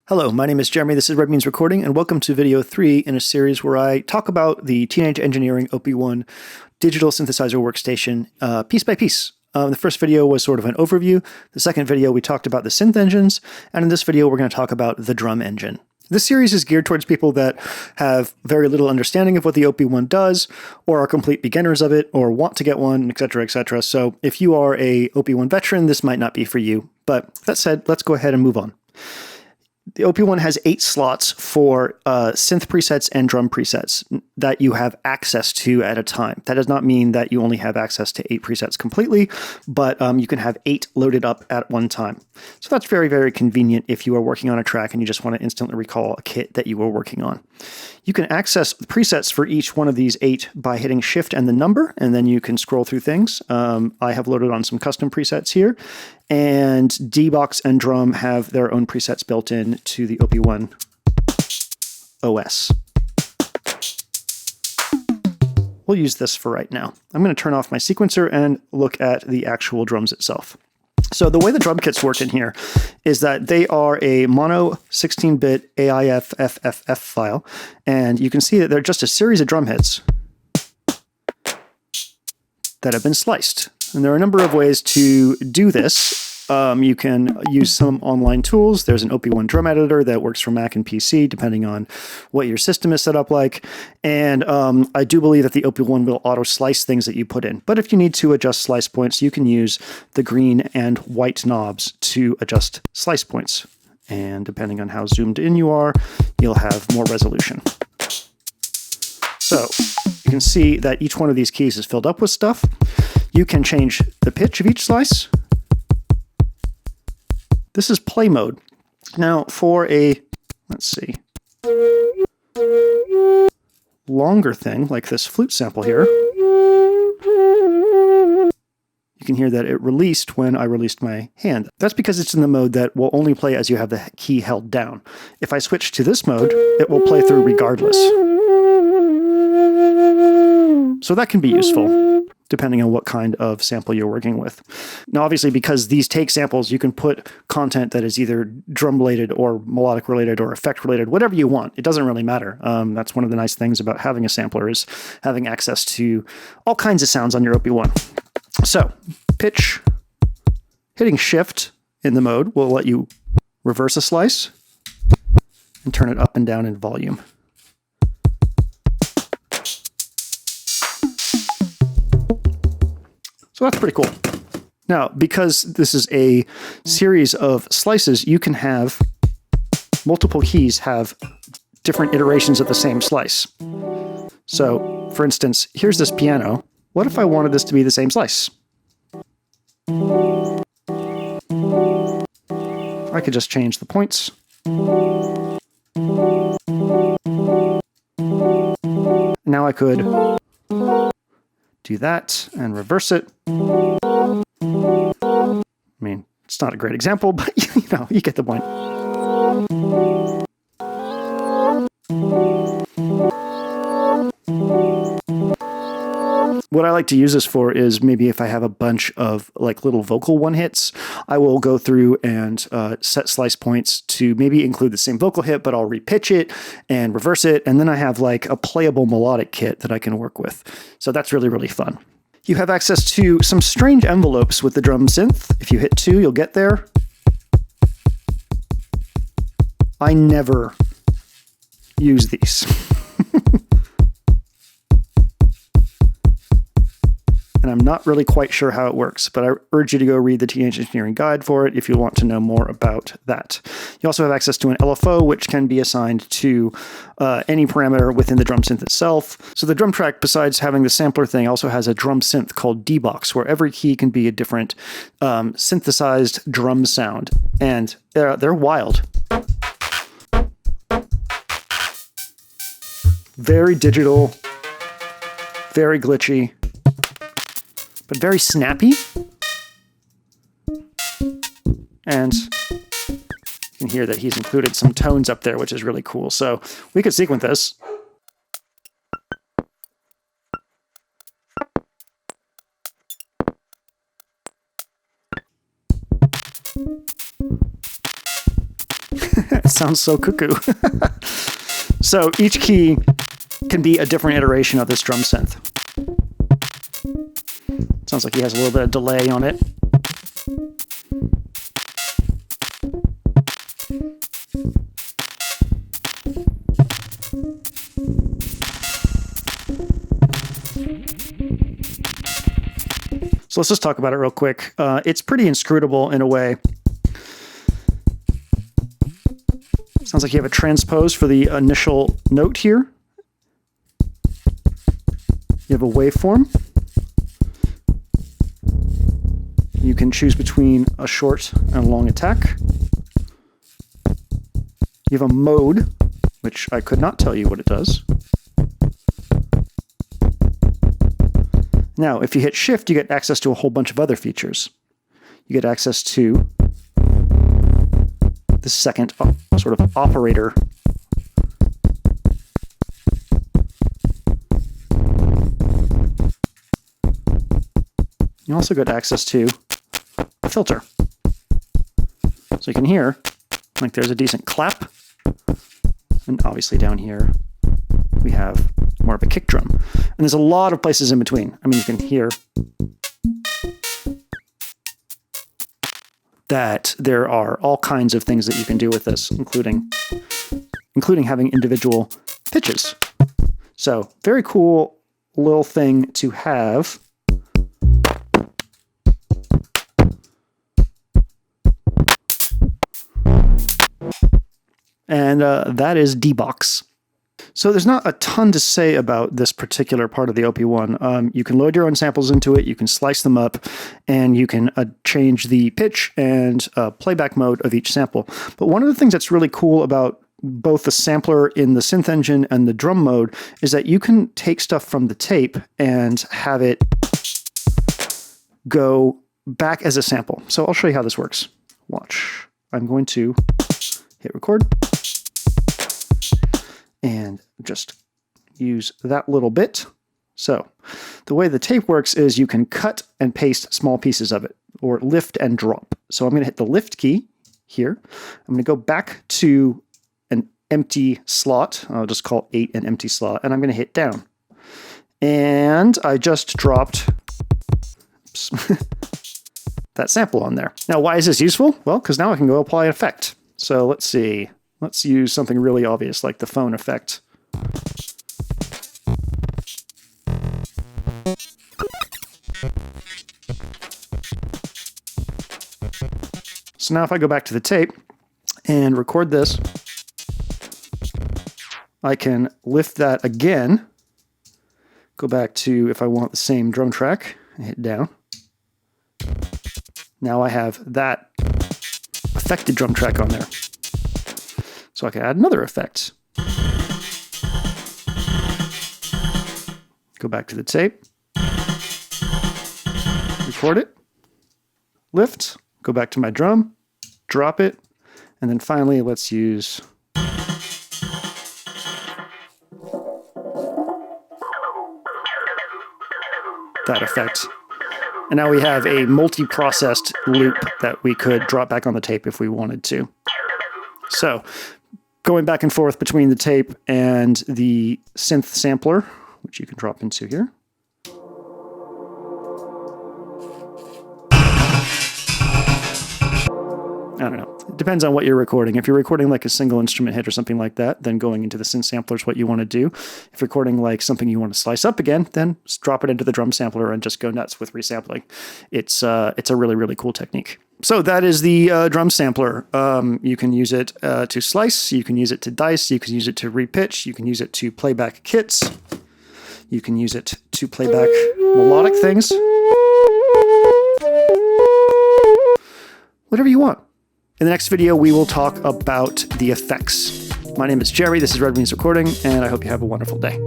Hello, my name is Jeremy, this is Red Means Recording, and welcome to video 3 in a series where I talk about the Teenage Engineering OP-1 digital synthesizer workstation piece by piece. The first video was sort of an overview. The second video we talked about the synth engines, and in this video we're going to talk about the drum engine. This series is geared towards people that have very little understanding of what the OP-1 does, or are complete beginners of it, or want to get one, etc., etc. So if you are a OP-1 veteran, this might not be for you. But that said, let's go ahead and move on. The OP-1 has 8 slots for synth presets and drum presets that you have access to at a time. That does not mean that you only have access to 8 presets completely, but you can have 8 loaded up at one time. So that's very, very convenient if you are working on a track and you just want to instantly recall a kit that you were working on. You can access presets for each one of these 8 by hitting Shift and the number, and then you can scroll through things. I have loaded on some custom presets here. And D-Box and Drum have their own presets built in to the OP-1 OS. We'll use this for right now. I'm going to turn off my sequencer and look at the actual drums itself. So the way the drum kits work in here is that they are a mono 16-bit AIF FFF file, and you can see that they're just a series of drum hits that have been sliced. And there are a number of ways to do this. You can use some online tools. There's an OP-1 drum editor that works for Mac and PC, depending on what your system is set up like. And I do believe that the OP-1 will auto-slice things that you put in. But if you need to adjust slice points, you can use the green and white knobs to adjust slice points. And depending on how zoomed in you are, you'll have more resolution. So you can see that each one of these keys is filled up with stuff. You can change the pitch of each slice. This is play mode. Now for a, let's see, longer thing like this flute sample here, you can hear that it released when I released my hand. That's because it's in the mode that will only play as you have the key held down. If I switch to this mode, it will play through regardless. So that can be useful, depending on what kind of sample you're working with. Now, obviously, because these take samples, you can put content that is either drum-related or melodic-related or effect-related, whatever you want. It doesn't really matter. That's one of the nice things about having a sampler is having access to all kinds of sounds on your OP-1. So, pitch, hitting Shift in the mode will let you reverse a slice and turn it up and down in volume. So that's pretty cool. Now, because this is a series of slices, you can have multiple keys have different iterations of the same slice. So, for instance, here's this piano. What if I wanted this to be the same slice? I could just change the points. Now I could do that and reverse it. I mean, it's not a great example, but you get the point. What I like to use this for is maybe if I have a bunch of like little vocal one-hits, I will go through and set slice points to maybe include the same vocal hit, but I'll repitch it and reverse it, and then I have like a playable melodic kit that I can work with. So that's really, really fun. You have access to some strange envelopes with the drum synth. If you hit 2, you'll get there. I never use these. And I'm not really quite sure how it works, but I urge you to go read the Teenage Engineering Guide for it if you want to know more about that. You also have access to an LFO, which can be assigned to any parameter within the drum synth itself. So the drum track, besides having the sampler thing, also has a drum synth called D-Box, where every key can be a different synthesized drum sound. And they're wild. Very digital, very glitchy, but very snappy. And you can hear that he's included some tones up there, which is really cool. So we could sequence this. sounds so cuckoo. So each key can be a different iteration of this drum synth. Sounds like he has a little bit of delay on it. So let's just talk about it real quick. It's pretty inscrutable in a way. Sounds like you have a transpose for the initial note here. You have a waveform. You can choose between a short and a long attack. You have a mode, which I could not tell you what it does. Now, if you hit Shift, you get access to a whole bunch of other features. You get access to the second sort of operator. You also get access to a filter. So you can hear, like, there's a decent clap. And obviously down here, we have more of a kick drum. And there's a lot of places in between. I mean, you can hear that there are all kinds of things that you can do with this, including having individual pitches. So very cool little thing to have. And that is D-Box. So there's not a ton to say about this particular part of the OP-1. You can load your own samples into it, you can slice them up, and you can change the pitch and playback mode of each sample. But one of the things that's really cool about both the sampler in the synth engine and the drum mode is that you can take stuff from the tape and have it go back as a sample. So I'll show you how this works. Watch. I'm going to hit record and just use that little bit. So the way the tape works is you can cut and paste small pieces of it, or lift and drop. So I'm going to hit the lift key here. I'm going to go back to an empty slot. I'll just call 8 an empty slot, and I'm going to hit down. And I just dropped that sample on there. Now, why is this useful? Well, because now I can go apply an effect. So let's see. Let's use something really obvious like the phone effect. So now if I go back to the tape and record this, I can lift that again, go back to if I want the same drum track, and hit down. Now I have that affected drum track on there. So I can add another effect. Go back to the tape, record it, lift, go back to my drum, drop it, and then finally let's use that effect. And now we have a multi-processed loop that we could drop back on the tape if we wanted to. So going back and forth between the tape and the synth sampler, which you can drop into here. I don't know. It depends on what you're recording. If you're recording like a single instrument hit or something like that, then going into the synth sampler is what you want to do. If you're recording like something you want to slice up again, then just drop it into the drum sampler and just go nuts with resampling. It's a really, really cool technique. So that is the drum sampler. You can use it to slice, you can use it to dice, you can use it to repitch, you can use it to play back kits, you can use it to play back melodic things. Whatever you want. In the next video, we will talk about the effects. My name is Jerry, this is Red Means Recording, and I hope you have a wonderful day.